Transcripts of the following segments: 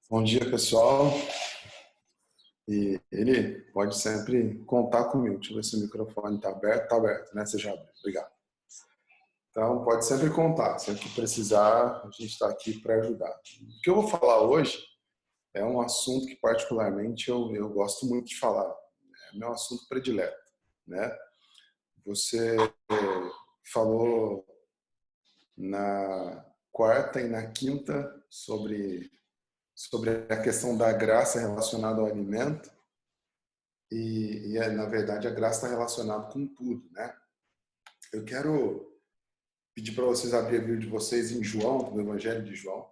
Bom dia, pessoal. E ele pode sempre contar comigo. Deixa eu ver se o microfone está aberto. Está aberto, né? Você já abriu. Obrigado. Então, pode sempre contar. Sempre que precisar, a gente está aqui para ajudar. O que eu vou falar hoje é um assunto que, particularmente, eu gosto muito de falar. É meu assunto predileto, né? Você falou na quarta e na quinta sobre a questão da graça relacionada ao alimento na verdade, a graça está relacionada com tudo, né? Eu quero pedir para vocês abrir a Bíblia de vocês em João, no Evangelho de João.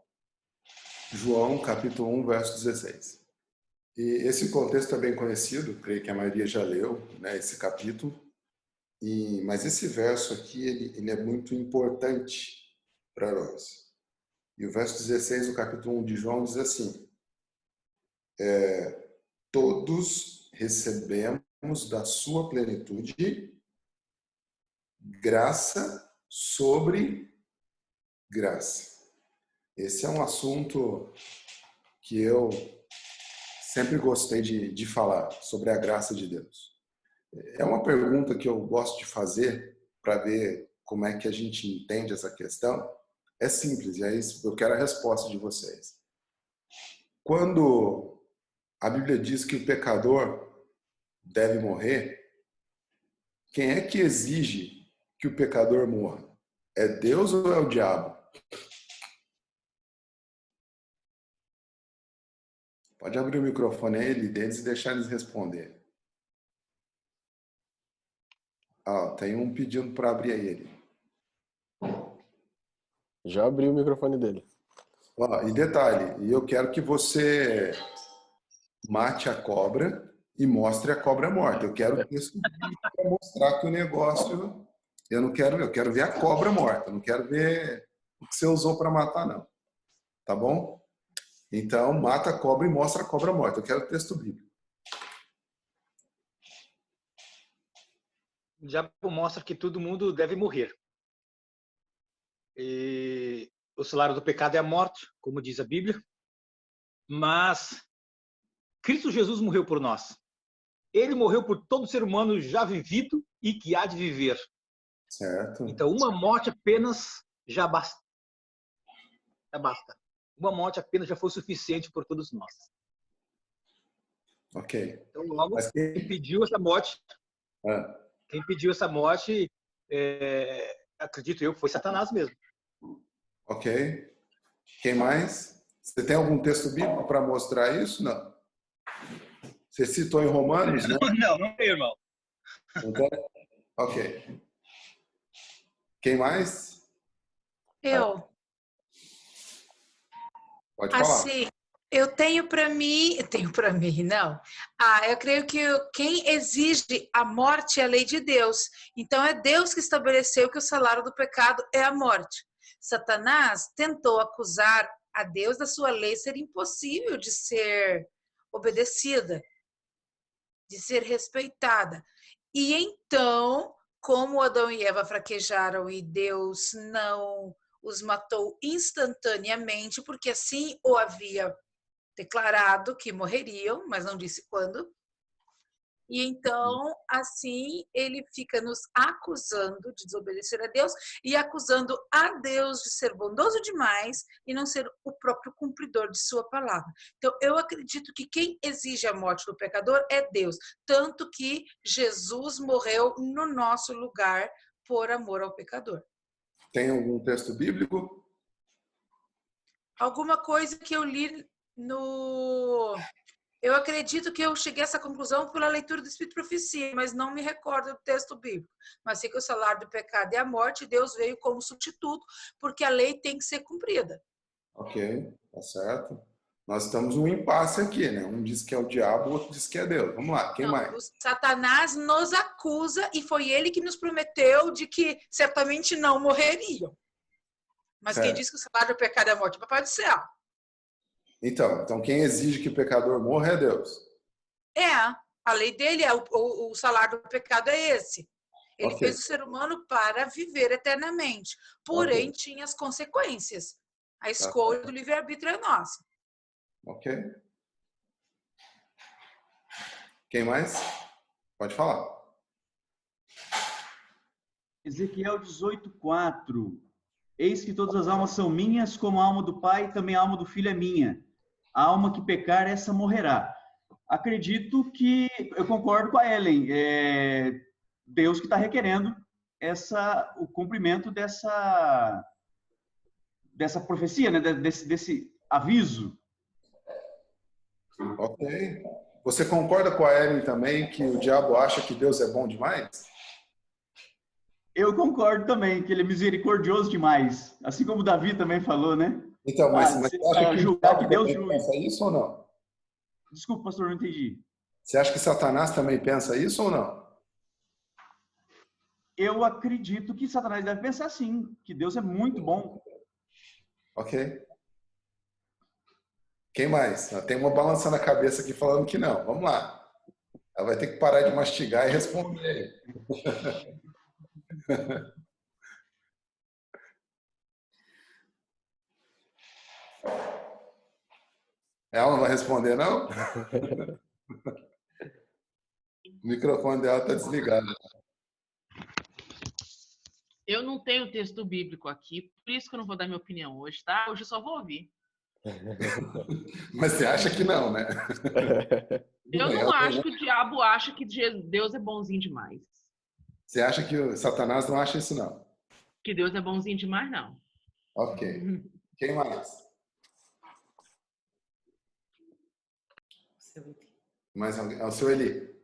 João, capítulo 1, verso 16. E esse contexto é bem conhecido, creio que a maioria já leu, né, esse capítulo. Mas esse verso aqui, ele é muito importante para nós. E o verso 16 do capítulo 1 de João diz assim: todos recebemos da sua plenitude graça sobre graça. Esse é um assunto que eu sempre gostei de falar, sobre a graça de Deus. É uma pergunta que eu gosto de fazer para ver como é que a gente entende essa questão. É simples, é isso. Eu quero a resposta de vocês. Quando a Bíblia diz que o pecador deve morrer, quem é que exige que o pecador morra? É Deus ou é o diabo? Pode abrir o microfone aí deles e deixar eles responder. Tem um pedindo para abrir aí ele. Já abriu o microfone dele. E detalhe, eu quero que você mate a cobra e mostre a cobra morta. Eu quero o texto para mostrar que o negócio... Eu quero ver a cobra morta. Eu não quero ver o que você usou para matar, não. Tá bom? Então, mata a cobra e mostra a cobra morta. Eu quero o texto bíblico. O diabo mostra que todo mundo deve morrer. E o salário do pecado é a morte, como diz a Bíblia. Mas Cristo Jesus morreu por nós. Ele morreu por todo ser humano já vivido e que há de viver. Certo. Então, uma morte apenas já basta. Já basta. Uma morte apenas já foi suficiente por todos nós. Ok. Então, logo, quem pediu essa morte, acredito eu, foi Satanás mesmo. Ok. Quem mais? Você tem algum texto bíblico para mostrar isso? Não. Você citou em Romanos, né? Não tem, irmão. Então, ok. Quem mais? Eu. Pode falar. Assim, eu tenho para mim, não. Eu creio que quem exige a morte é a lei de Deus. Então é Deus que estabeleceu que o salário do pecado é a morte. Satanás tentou acusar a Deus da sua lei ser impossível de ser obedecida, de ser respeitada. E então, como Adão e Eva fraquejaram e Deus não os matou instantaneamente, porque assim o havia declarado que morreriam, mas não disse quando. E então, assim, ele fica nos acusando de desobedecer a Deus e acusando a Deus de ser bondoso demais e não ser o próprio cumpridor de sua palavra. Então, eu acredito que quem exige a morte do pecador é Deus, tanto que Jesus morreu no nosso lugar por amor ao pecador. Tem algum texto bíblico? Alguma coisa que eu li no... Eu acredito que eu cheguei a essa conclusão pela leitura do Espírito e Profecia, mas não me recordo do texto bíblico. Mas sei que o salário do pecado é a morte, e Deus veio como substituto, porque a lei tem que ser cumprida. Ok, tá certo. Nós estamos num impasse aqui, né? Um diz que é o diabo, o outro diz que é Deus. Vamos lá, quem mais? O Satanás nos acusa e foi ele que nos prometeu de que certamente não morreriam. Mas certo. Quem diz que o salário do pecado é a morte? Papai do céu. Então quem exige que o pecador morra é Deus. A lei dele, o salário do pecado é esse. Ele fez o ser humano para viver eternamente. Porém, tinha as consequências. A escolha do livre-arbítrio é nossa. Ok. Quem mais? Pode falar. Ezequiel 18:4. Eis que todas as almas são minhas, como a alma do Pai, também a alma do Filho é minha. A alma que pecar, essa morrerá. Acredito que eu concordo com a Ellen. Deus que está requerendo o cumprimento dessa profecia, né? desse aviso. Ok. Você concorda com a Ellen também que o diabo acha que Deus é bom demais? Eu concordo também que ele é misericordioso demais. Assim como Davi também falou, né? Então, mas você acha que o julgar que diabo Deus também julgue. pensa isso ou não? Desculpa, pastor, não entendi. Você acha que Satanás também pensa isso ou não? Eu acredito que Satanás deve pensar sim, que Deus é muito bom. Ok. Quem mais? Tem uma balançando a cabeça aqui falando que não. Vamos lá. Ela vai ter que parar de mastigar e responder. Ela não vai responder, não? O microfone dela está desligado. Eu não tenho texto bíblico aqui, por isso que eu não vou dar minha opinião hoje, tá? Hoje eu só vou ouvir. Mas você acha que não, né? Eu não acho que o diabo acha que Deus é bonzinho demais. Você acha que o Satanás não acha isso, não? Que Deus é bonzinho demais, não. Ok. Quem mais? Mais alguém? É o seu Eli.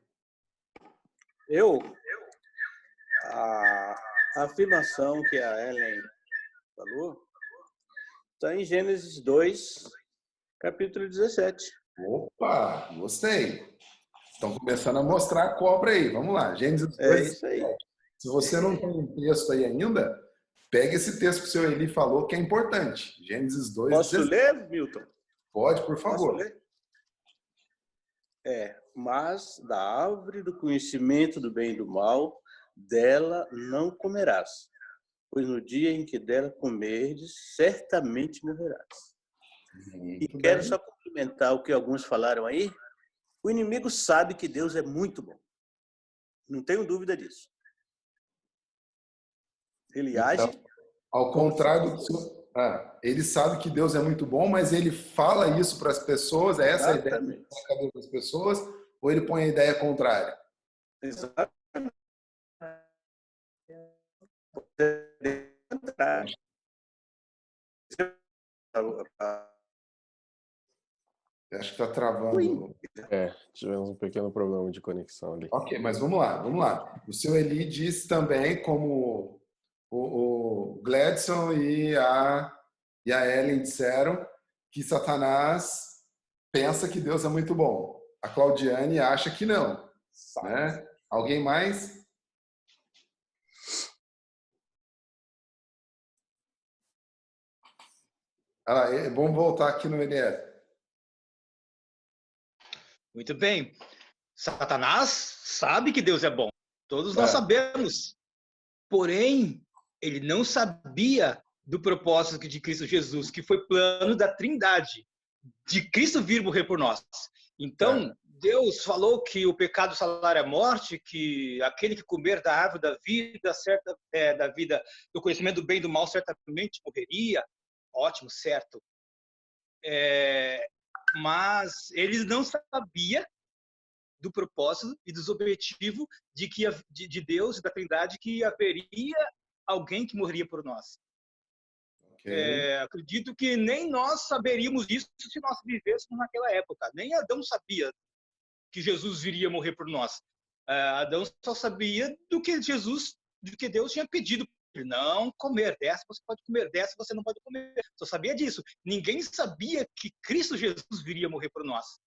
A afirmação que a Ellen falou está em Gênesis 2, capítulo 17. Opa, gostei. Estão começando a mostrar a cobra aí. Vamos lá. Gênesis 2. É isso aí. Se você não tem um texto aí ainda, pegue esse texto que o seu Eli falou, que é importante. Gênesis 2. Posso ler, Milton? Pode, por favor. Posso ler? Mas da árvore do conhecimento do bem e do mal, dela não comerás, pois no dia em que dela comerdes, certamente morrerás. E quero só complementar o que alguns falaram aí. O inimigo sabe que Deus é muito bom. Não tenho dúvida disso. Ele age. Ao contrário do seu. Ele sabe que Deus é muito bom, mas ele fala isso para as pessoas, é essa a ideia na cabeça das pessoas, ou ele põe a ideia contrária? Exatamente. Acho que está travando. Tivemos um pequeno problema de conexão ali. Ok, mas vamos lá. O seu Eli disse também, como o Gladson e a Ellen disseram, que Satanás pensa que Deus é muito bom. A Claudiane acha que não. Né? Alguém mais? Vamos voltar aqui no Eliezer. Muito bem. Satanás sabe que Deus é bom. Todos nós sabemos. Porém, ele não sabia do propósito de Cristo Jesus, que foi plano da Trindade, de Cristo vir morrer por nós. Então, Deus falou que o pecado, o salário é morte, que aquele que comer da árvore da vida, da vida, do conhecimento do bem e do mal, certamente morreria. Ótimo, certo. Mas ele não sabia do propósito e dos objetivos de Deus e da Trindade, que haveria alguém que morreria por nós. Acredito que nem nós saberíamos isso se nós vivêssemos naquela época. Nem Adão sabia que Jesus viria morrer por nós. Adão só sabia do que Deus tinha pedido. Não comer dessa, você pode comer dessa, você não pode comer. Só sabia disso. Ninguém sabia que Cristo Jesus viria morrer por nós.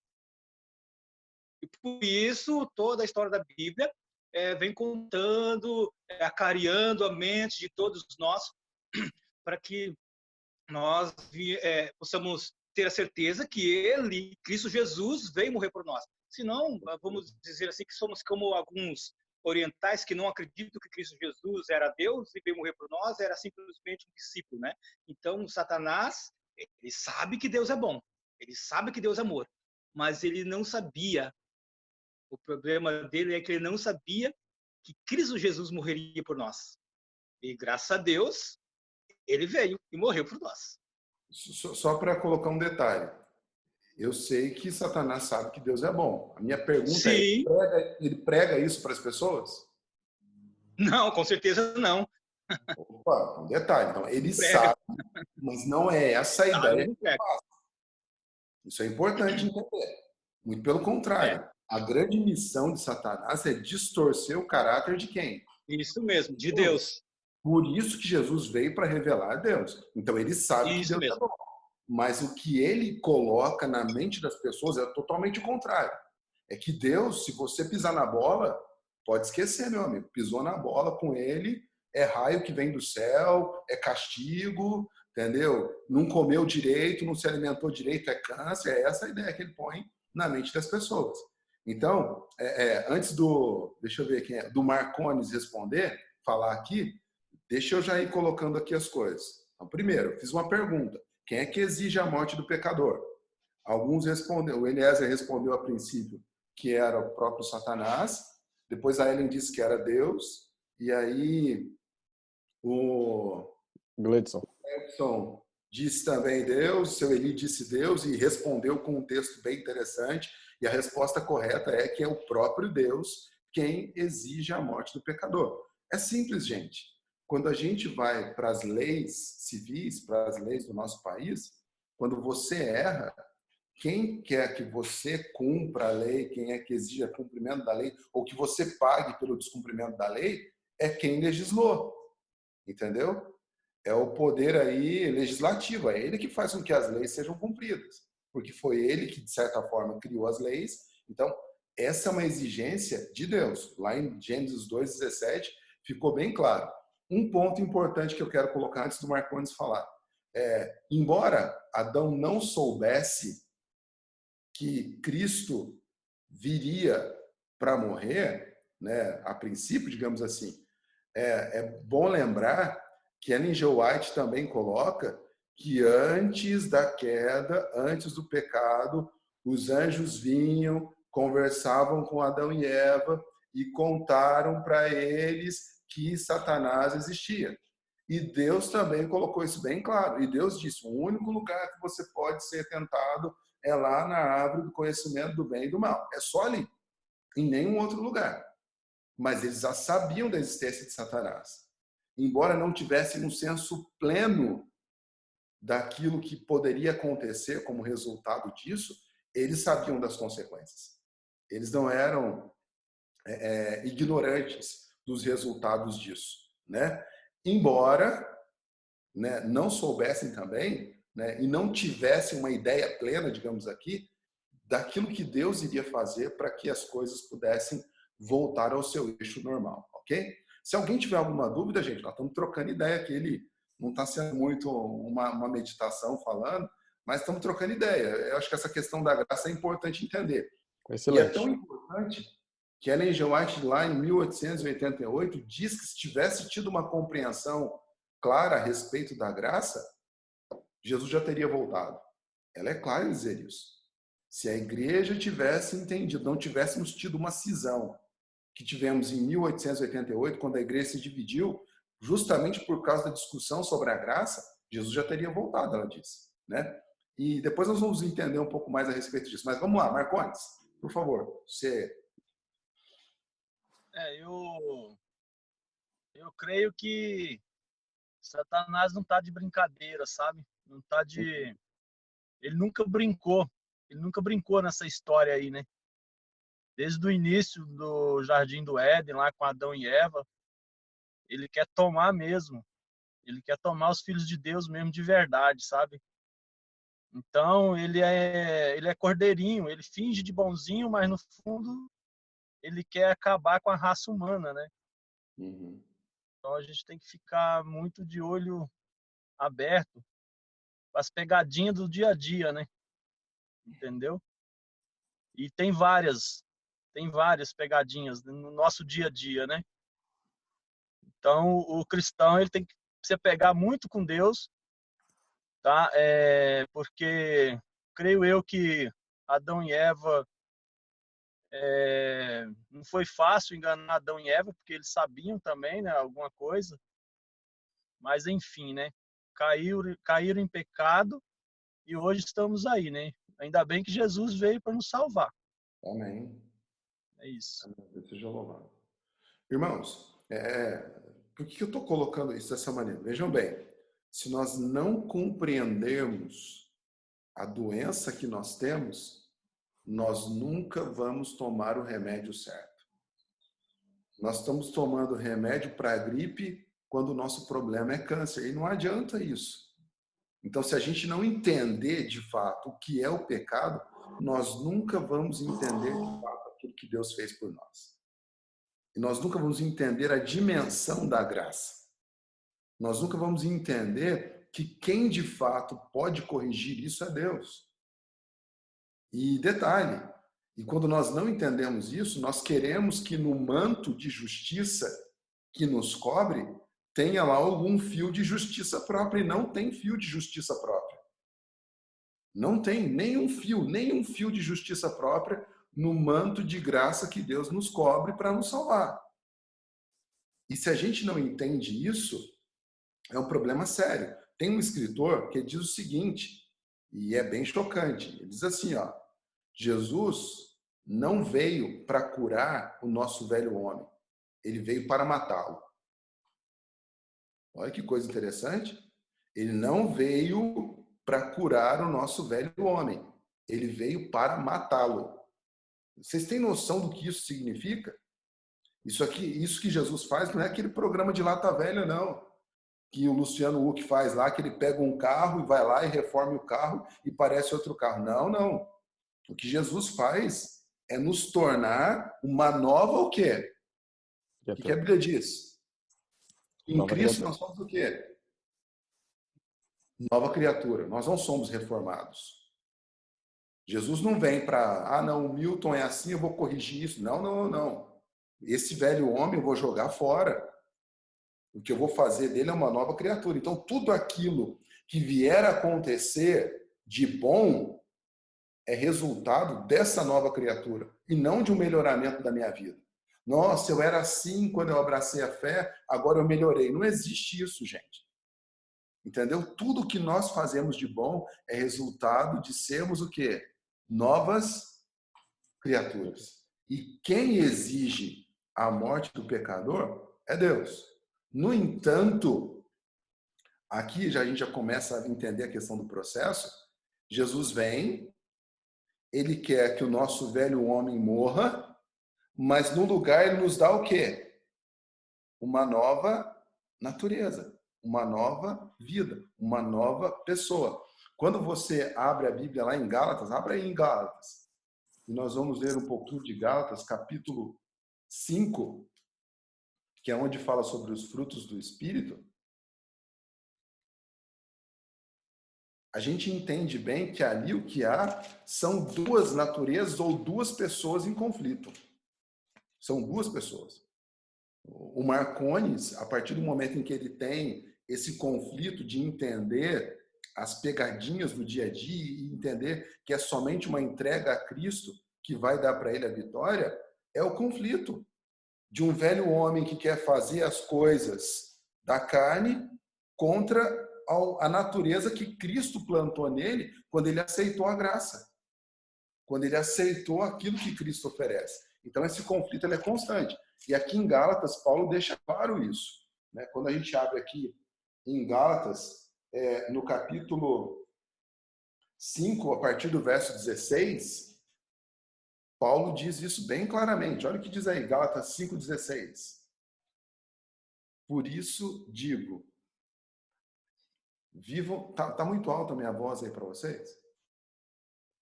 E por isso, toda a história da Bíblia vem contando, acareando a mente de todos nós, para que nós possamos ter a certeza que Ele, Cristo Jesus, veio morrer por nós. Senão, vamos dizer assim, que somos como alguns orientais que não acreditam que Cristo Jesus era Deus e veio morrer por nós, era simplesmente um discípulo, né? Então, Satanás Ele sabe que Deus é bom, ele sabe que Deus é amor, mas ele não sabia. O problema dele é que ele não sabia que Cristo Jesus morreria por nós. E graças a Deus, ele veio e morreu por nós. Só para colocar um detalhe. Eu sei que Satanás sabe que Deus é bom. A minha pergunta é, Sim. ele prega isso para as pessoas? Não, com certeza não. Opa, um detalhe. Então, ele Prega. sabe, mas não é essa a ideia. Não prega. Isso é importante entender. Muito pelo contrário. A grande missão de Satanás é distorcer o caráter de quem? Isso mesmo, de Deus. Por isso que Jesus veio para revelar a Deus. Então, ele sabe que Isso Deus mesmo. é bom. Mas o que ele coloca na mente das pessoas é totalmente o contrário. É que Deus, se você pisar na bola, pode esquecer, meu amigo. Pisou na bola com ele, é raio que vem do céu, é castigo, entendeu? Não comeu direito, não se alimentou direito, é câncer. É essa a ideia que ele põe na mente das pessoas. Então, antes do, deixa eu ver quem é, do Marcones responder, falar aqui, deixa eu já ir colocando aqui as coisas. Então, primeiro, fiz uma pergunta. Quem é que exige a morte do pecador? Alguns responderam, o Eliezer respondeu a princípio que era o próprio Satanás, depois a Ellen disse que era Deus, e aí o Gledson. Edson disse também Deus, o seu Eli disse Deus e respondeu com um texto bem interessante, e a resposta correta é que é o próprio Deus quem exige a morte do pecador. É simples, gente. Quando a gente vai para as leis civis, para as leis do nosso país, quando você erra, quem quer que você cumpra a lei, quem é que exija cumprimento da lei, ou que você pague pelo descumprimento da lei, é quem legislou. Entendeu? É o poder aí legislativo, é ele que faz com que as leis sejam cumpridas, porque foi ele que, de certa forma, criou as leis. Então, essa é uma exigência de Deus. Lá em Gênesis 2:17 ficou bem claro. Um ponto importante que eu quero colocar antes do Marcones falar. Embora Adão não soubesse que Cristo viria para morrer, né, a princípio, digamos assim, é bom lembrar que Ellen G. White também coloca que antes da queda, antes do pecado, os anjos vinham, conversavam com Adão e Eva e contaram para eles que Satanás existia. E Deus também colocou isso bem claro. E Deus disse, o único lugar que você pode ser tentado é lá na árvore do conhecimento do bem e do mal. É só ali, em nenhum outro lugar. Mas eles já sabiam da existência de Satanás. Embora não tivessem um senso pleno daquilo que poderia acontecer como resultado disso, eles sabiam das consequências. Eles não eram ignorantes dos resultados disso, né? Embora, né, não soubessem também, né, e não tivessem uma ideia plena, digamos aqui, daquilo que Deus iria fazer para que as coisas pudessem voltar ao seu eixo normal, ok? Se alguém tiver alguma dúvida, gente, nós estamos trocando ideia aqui, ele não está sendo muito uma meditação falando, mas estamos trocando ideia. Eu acho que essa questão da graça é importante entender. Excelente. E é tão importante que Ellen G. White, lá em 1888, diz que se tivesse tido uma compreensão clara a respeito da graça, Jesus já teria voltado. Ela é clara em dizer isso. Se a igreja tivesse entendido, não tivéssemos tido uma cisão que tivemos em 1888, quando a igreja se dividiu, justamente por causa da discussão sobre a graça, Jesus já teria voltado, ela disse, né? E depois nós vamos entender um pouco mais a respeito disso. Mas vamos lá, Marcones, por favor, você... Eu creio que Satanás não está de brincadeira, sabe? Não tá de... Ele nunca brincou nessa história aí, né? Desde o início do Jardim do Éden, lá com Adão e Eva, ele quer tomar mesmo. Ele quer tomar os filhos de Deus mesmo de verdade, sabe? Então, ele é cordeirinho, ele finge de bonzinho, mas no fundo ele quer acabar com a raça humana, né? Uhum. Então, a gente tem que ficar muito de olho aberto para as pegadinhas do dia a dia, né? Entendeu? E tem várias pegadinhas no nosso dia a dia, né? Então, o cristão ele tem que se apegar muito com Deus tá? Porque creio eu que Adão e Eva, não foi fácil enganar Adão e Eva, porque eles sabiam também, né, alguma coisa, mas enfim, né, caíram em pecado e hoje estamos aí, né? Ainda bem que Jesus veio para nos salvar. Amém. É isso. Deus seja louvado. Irmãos, por que eu estou colocando isso dessa maneira? Vejam bem, se nós não compreendermos a doença que nós temos, nós nunca vamos tomar o remédio certo. Nós estamos tomando remédio para a gripe quando o nosso problema é câncer, e não adianta isso. Então, se a gente não entender de fato o que é o pecado, nós nunca vamos entender de fato aquilo que Deus fez por nós. E nós nunca vamos entender a dimensão da graça. Nós nunca vamos entender que quem de fato pode corrigir isso é Deus. E detalhe, e quando nós não entendemos isso, nós queremos que no manto de justiça que nos cobre, tenha lá algum fio de justiça própria, e não tem fio de justiça própria. Não tem nenhum fio de justiça própria no manto de graça que Deus nos cobre para nos salvar. E se a gente não entende isso, é um problema sério. Tem um escritor que diz o seguinte, e é bem chocante, ele diz assim, ó, Jesus não veio para curar o nosso velho homem, ele veio para matá-lo. Olha que coisa interessante. Ele não veio para curar o nosso velho homem. Ele veio para matá-lo. Vocês têm noção do que isso significa? Isso que Jesus faz não é aquele programa de lata velha, não. Que o Luciano Huck faz lá, que ele pega um carro e vai lá e reforma o carro e parece outro carro. Não, não. O que Jesus faz é nos tornar uma nova o quê? O que a Bíblia diz? Em Cristo nós somos o quê? Nova criatura. Nós não somos reformados. Jesus não vem para, não, o Milton é assim, eu vou corrigir isso. Não, não, não. Esse velho homem eu vou jogar fora. O que eu vou fazer dele é uma nova criatura. Então, tudo aquilo que vier a acontecer de bom é resultado dessa nova criatura e não de um melhoramento da minha vida. Nossa, eu era assim quando eu abracei a fé, agora eu melhorei. Não existe isso, gente. Entendeu? Tudo que nós fazemos de bom é resultado de sermos o quê? Novas criaturas. E quem exige a morte do pecador é Deus. No entanto, aqui a gente já começa a entender a questão do processo. Jesus vem, ele quer que o nosso velho homem morra, mas no lugar ele nos dá o quê? Uma nova natureza, uma nova vida, uma nova pessoa. Quando você abre a Bíblia lá em Gálatas, abre aí em Gálatas, e nós vamos ler um pouquinho de Gálatas, capítulo 5, que é onde fala sobre os frutos do Espírito. A gente entende bem que ali o que há são duas naturezas ou duas pessoas em conflito. São duas pessoas. O Marcones, a partir do momento em que ele tem esse conflito de entender as pegadinhas do dia a dia e entender que é somente uma entrega a Cristo que vai dar para ele a vitória, é o conflito de um velho homem que quer fazer as coisas da carne contra a natureza que Cristo plantou nele quando ele aceitou a graça, quando ele aceitou aquilo que Cristo oferece. Então, esse conflito ele é constante. E aqui em Gálatas, Paulo deixa claro isso. Né? Quando a gente abre aqui em Gálatas, no capítulo 5, a partir do verso 16, Paulo diz isso bem claramente. Olha o que diz aí, Gálatas 5,16. Por isso digo, vivam... Tá muito alta a minha voz aí para vocês?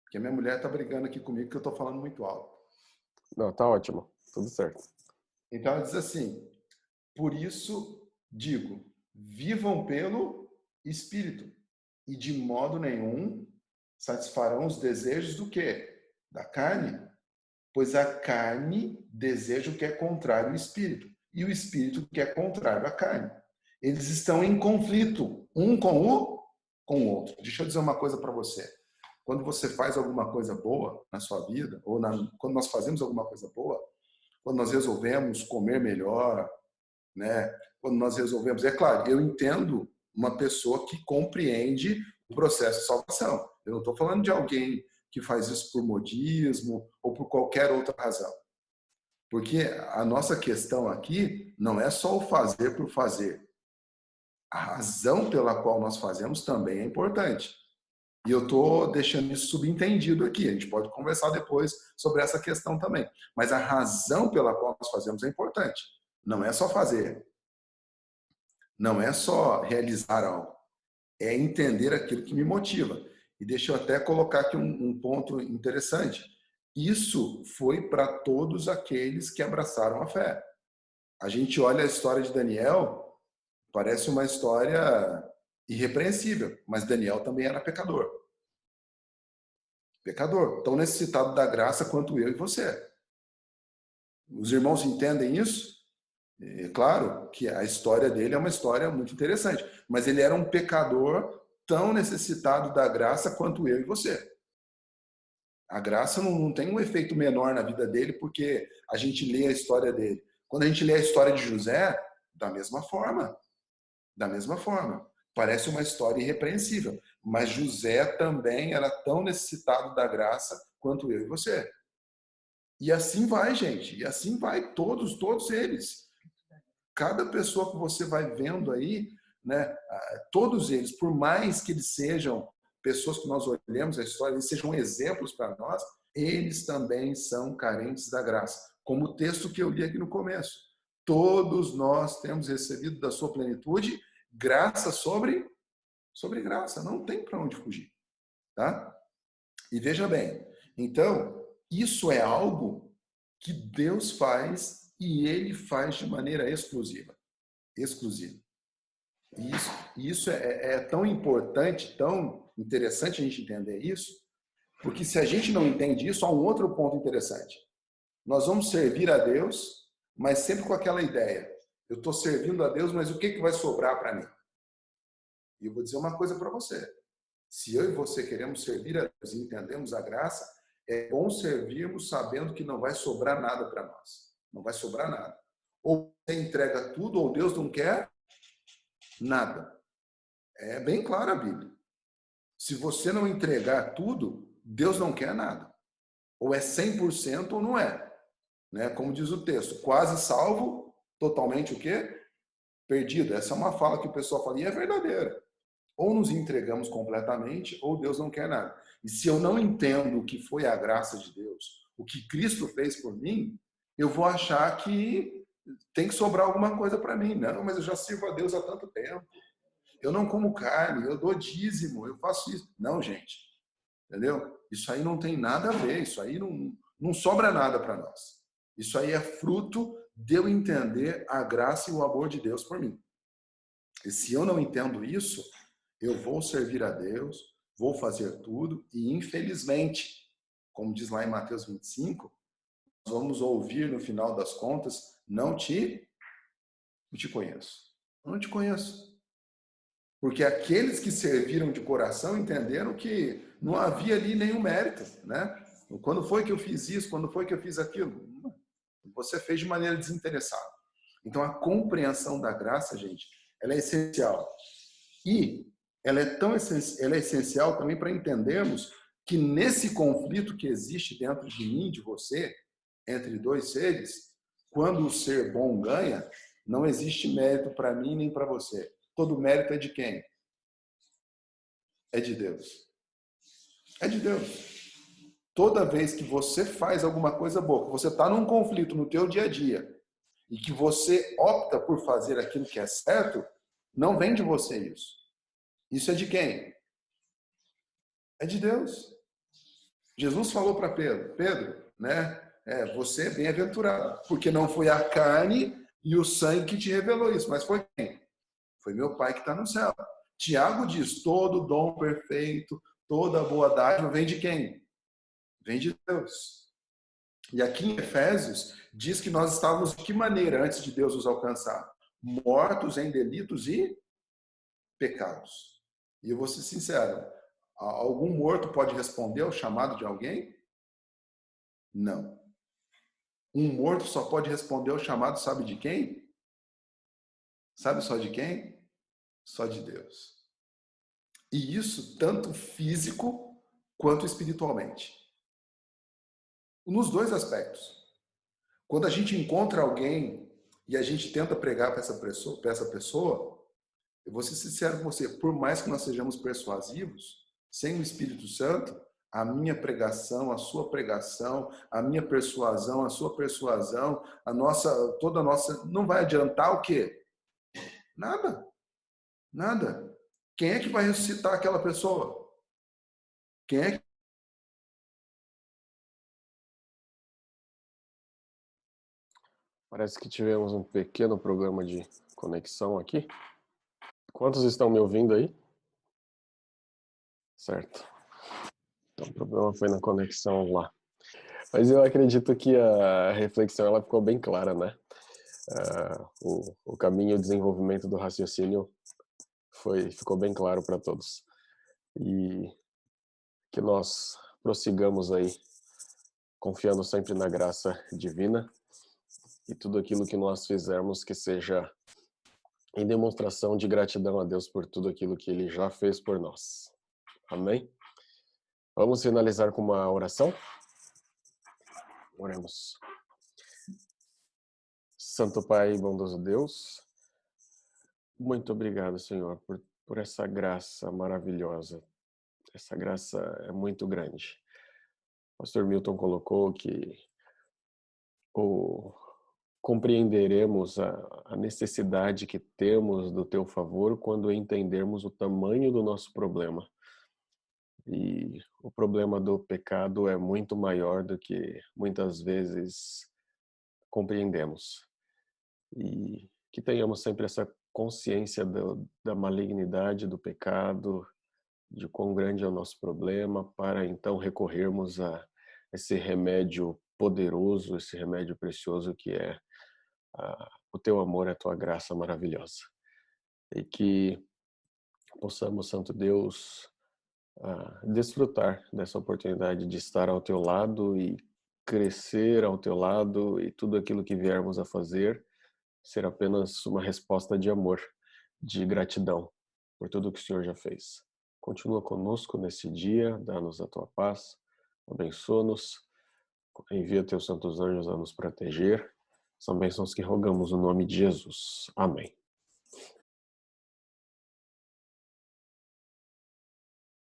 Porque a minha mulher está brigando aqui comigo que eu estou falando muito alto. Não, tá ótimo. Tudo certo. Então, ela diz assim, por isso digo, vivam pelo Espírito e de modo nenhum satisfarão os desejos do quê? Da carne. Pois a carne deseja o que é contrário ao Espírito e o Espírito o que é contrário à carne. Eles estão em conflito um com com o outro. Deixa eu dizer uma coisa para você. Quando você faz alguma coisa boa na sua vida, ou quando nós fazemos alguma coisa boa, quando nós resolvemos comer melhor, né? Quando nós resolvemos... É claro, eu entendo uma pessoa que compreende o processo de salvação. Eu não estou falando de alguém que faz isso por modismo ou por qualquer outra razão. Porque a nossa questão aqui não é só o fazer por fazer. A razão pela qual nós fazemos também é importante. E eu estou deixando isso subentendido aqui. A gente pode conversar depois sobre essa questão também. Mas a razão pela qual nós fazemos é importante. Não é só fazer. Não é só realizar algo. É entender aquilo que me motiva. E deixa eu até colocar aqui um ponto interessante. Isso foi para todos aqueles que abraçaram a fé. A gente olha a história de Daniel, parece uma história irrepreensível, mas Daniel também era pecador. Pecador, tão necessitado da graça quanto eu e você. Os irmãos entendem isso? É claro que a história dele é uma história muito interessante, mas ele era um pecador tão necessitado da graça quanto eu e você. A graça não tem um efeito menor na vida dele porque a gente lê a história dele. Quando a gente lê a história de José, da mesma forma. Da mesma forma. Parece uma história irrepreensível. Mas José também era tão necessitado da graça quanto eu e você. E assim vai, gente. E assim vai todos eles. Cada pessoa que você vai vendo aí, né, todos eles, por mais que eles sejam pessoas que nós olhemos a história, eles sejam exemplos para nós, eles também são carentes da graça. Como o texto que eu li aqui no começo. Todos nós temos recebido da sua plenitude graça sobre graça. Não tem para onde fugir. Tá? E veja bem, então, isso é algo que Deus faz e Ele faz de maneira exclusiva. Exclusiva. E isso é tão importante, tão interessante a gente entender isso, porque se a gente não entende isso, há um outro ponto interessante. Nós vamos servir a Deus, mas sempre com aquela ideia. Eu estou servindo a Deus, mas o que vai sobrar para mim? E eu vou dizer uma coisa para você. Se eu e você queremos servir a Deus e entendemos a graça, é bom servirmos sabendo que não vai sobrar nada para nós. Não vai sobrar nada. Ou você entrega tudo, ou Deus não quer nada. É bem clara a Bíblia. Se você não entregar tudo, Deus não quer nada. Ou é 100% ou não é. Né? Como diz o texto, quase salvo, totalmente o quê? Perdido. Essa é uma fala que o pessoal fala, e é verdadeira. Ou nos entregamos completamente, ou Deus não quer nada. E se eu não entendo o que foi a graça de Deus, o que Cristo fez por mim, eu vou achar que tem que sobrar alguma coisa para mim. Não, mas eu já sirvo a Deus há tanto tempo. Eu não como carne, eu dou dízimo, eu faço isso. Não, gente. Entendeu? Isso aí não tem nada a ver, isso aí não sobra nada para nós. Isso aí é fruto de eu entender a graça e o amor de Deus por mim. E se eu não entendo isso, eu vou servir a Deus, vou fazer tudo e, infelizmente, como diz lá em Mateus 25, nós vamos ouvir no final das contas, não te conheço. Não te conheço. Porque aqueles que serviram de coração entenderam que não havia ali nenhum mérito, né? Quando foi que eu fiz isso? Quando foi que eu fiz aquilo? Você fez de maneira desinteressada. Então, a compreensão da graça, gente, ela é essencial. E ela é essencial também para entendermos que nesse conflito que existe dentro de mim e de você, entre dois seres, quando o ser bom ganha, não existe mérito para mim nem para você. Todo mérito é de quem? É de Deus. É de Deus. Toda vez que você faz alguma coisa boa, que você está num conflito no teu dia a dia, e que você opta por fazer aquilo que é certo, não vem de você isso. Isso é de quem? É de Deus. Jesus falou para Pedro, né? Você é bem-aventurado, porque não foi a carne e o sangue que te revelou isso, mas foi quem? Foi meu Pai que está no céu. Tiago diz, todo dom perfeito, toda boa dádiva vem de quem? Vem de Deus. E aqui em Efésios, diz que nós estávamos de que maneira antes de Deus nos alcançar? Mortos em delitos e pecados. E eu vou ser sincero, algum morto pode responder ao chamado de alguém? Não. Um morto só pode responder ao chamado, sabe de quem? Sabe só de quem? Só de Deus. E isso tanto físico quanto espiritualmente. Nos dois aspectos. Quando a gente encontra alguém e a gente tenta pregar para essa pessoa, eu vou ser sincero com você, por mais que nós sejamos persuasivos, sem o Espírito Santo, a minha pregação, a sua pregação, a minha persuasão, a sua persuasão, toda a nossa, não vai adiantar o quê? Nada. Nada. Quem é que vai ressuscitar aquela pessoa? Quem é que... Parece que tivemos um pequeno problema de conexão aqui. Quantos estão me ouvindo aí? Certo. Então, o problema foi na conexão lá. Mas eu acredito que a reflexão ela ficou bem clara, né? O caminho e o desenvolvimento do raciocínio ficou bem claro para todos. E que nós prossigamos aí, confiando sempre na graça divina, e tudo aquilo que nós fizermos que seja em demonstração de gratidão a Deus por tudo aquilo que Ele já fez por nós. Amém? Vamos finalizar com uma oração? Oremos. Santo Pai, bondoso Deus, muito obrigado, Senhor, por essa graça maravilhosa. Essa graça é muito grande. O pastor Milton colocou que compreenderemos a necessidade que temos do teu favor quando entendermos o tamanho do nosso problema. E o problema do pecado é muito maior do que muitas vezes compreendemos. E que tenhamos sempre essa consciência da malignidade do pecado, de quão grande é o nosso problema, para então recorrermos a esse remédio poderoso, esse remédio precioso que é o teu amor, a tua graça maravilhosa. E que possamos, Santo Deus, desfrutar dessa oportunidade de estar ao teu lado e crescer ao teu lado, e tudo aquilo que viermos a fazer ser apenas uma resposta de amor, de gratidão por tudo o que o Senhor já fez. Continua conosco nesse dia, dá-nos a tua paz, abençoa-nos, envia teus santos anjos a nos proteger. São bênçãos que rogamos no nome de Jesus. Amém.